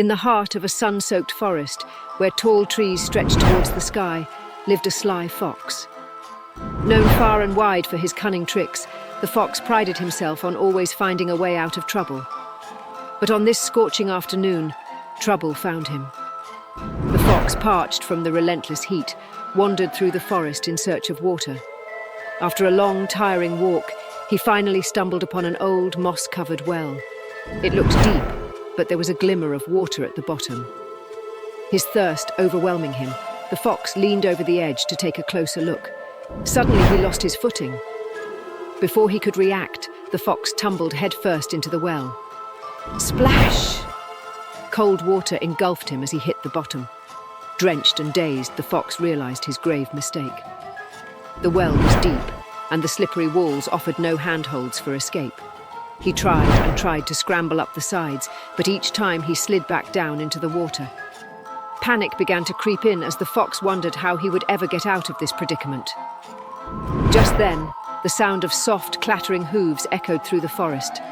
In the heart of a sun-soaked forest, where tall trees stretched towards the sky, lived a sly fox. Known far and wide for his cunning tricks, the fox prided himself on always finding a way out of trouble. But on this scorching afternoon, trouble found him. The fox, parched from the relentless heat, wandered through the forest in search of water. After a long, tiring walk, he finally stumbled upon an old, moss-covered well. It looked deep, but there was a glimmer of water at the bottom. His thirst overwhelming him, the fox leaned over the edge to take a closer look. Suddenly he lost his footing. Before he could react, the fox tumbled headfirst into the well. Splash! Cold water engulfed him as he hit the bottom. Drenched and dazed, the fox realized his grave mistake. The well was deep, and the slippery walls offered no handholds for escape. He tried and tried to scramble up the sides, but each time he slid back down into the water. Panic began to creep in as the fox wondered how he would ever get out of this predicament. Just then, the sound of soft, clattering hooves echoed through the forest.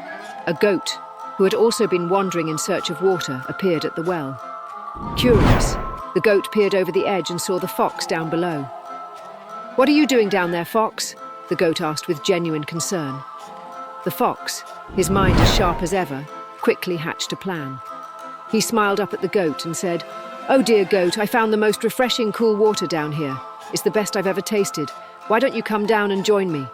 A goat, who had also been wandering in search of water, appeared at the well. Curious, the goat peered over the edge and saw the fox down below. "What are you doing down there, fox?" the goat asked with genuine concern. The fox, his mind as sharp as ever, quickly hatched a plan. He smiled up at the goat and said, "Oh dear goat, I found the most refreshing cool water down here. It's the best I've ever tasted. Why don't you come down and join me?"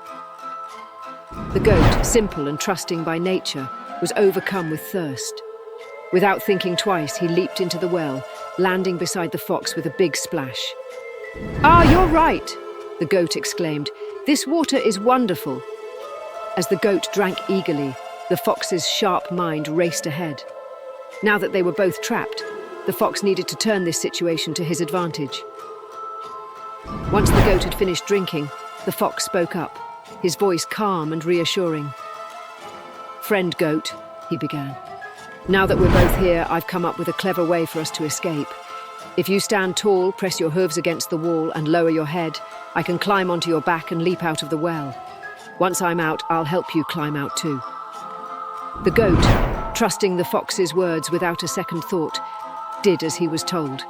The goat, simple and trusting by nature, was overcome with thirst. Without thinking twice, he leaped into the well, landing beside the fox with a big splash. "Ah, you're right," the goat exclaimed. "This water is wonderful." As the goat drank eagerly, the fox's sharp mind raced ahead. Now that they were both trapped, the fox needed to turn this situation to his advantage. Once the goat had finished drinking, the fox spoke up, his voice calm and reassuring. "Friend goat," he began, "now that we're both here, I've come up with a clever way for us to escape. If you stand tall, press your hooves against the wall and lower your head, I can climb onto your back and leap out of the well. Once I'm out, I'll help you climb out too." The goat, trusting the fox's words without a second thought, did as he was told.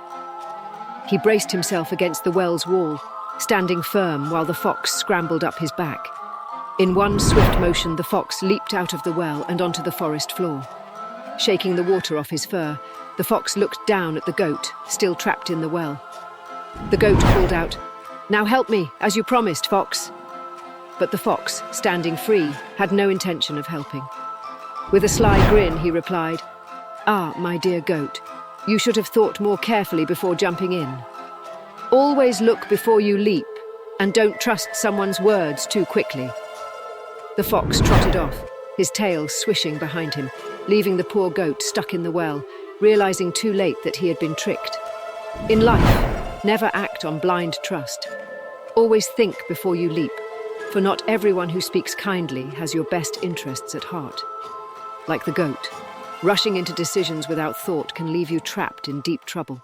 He braced himself against the well's wall, standing firm while the fox scrambled up his back. In one swift motion, the fox leaped out of the well and onto the forest floor. Shaking the water off his fur, the fox looked down at the goat, still trapped in the well. The goat called out, "Now help me, as you promised, fox." But the fox, standing free, had no intention of helping. With a sly grin, he replied, "Ah, my dear goat, you should have thought more carefully before jumping in. Always look before you leap, and don't trust someone's words too quickly." The fox trotted off, his tail swishing behind him, leaving the poor goat stuck in the well, realizing too late that he had been tricked. In life, never act on blind trust. Always think before you leap, for not everyone who speaks kindly has your best interests at heart. Like the goat, rushing into decisions without thought can leave you trapped in deep trouble.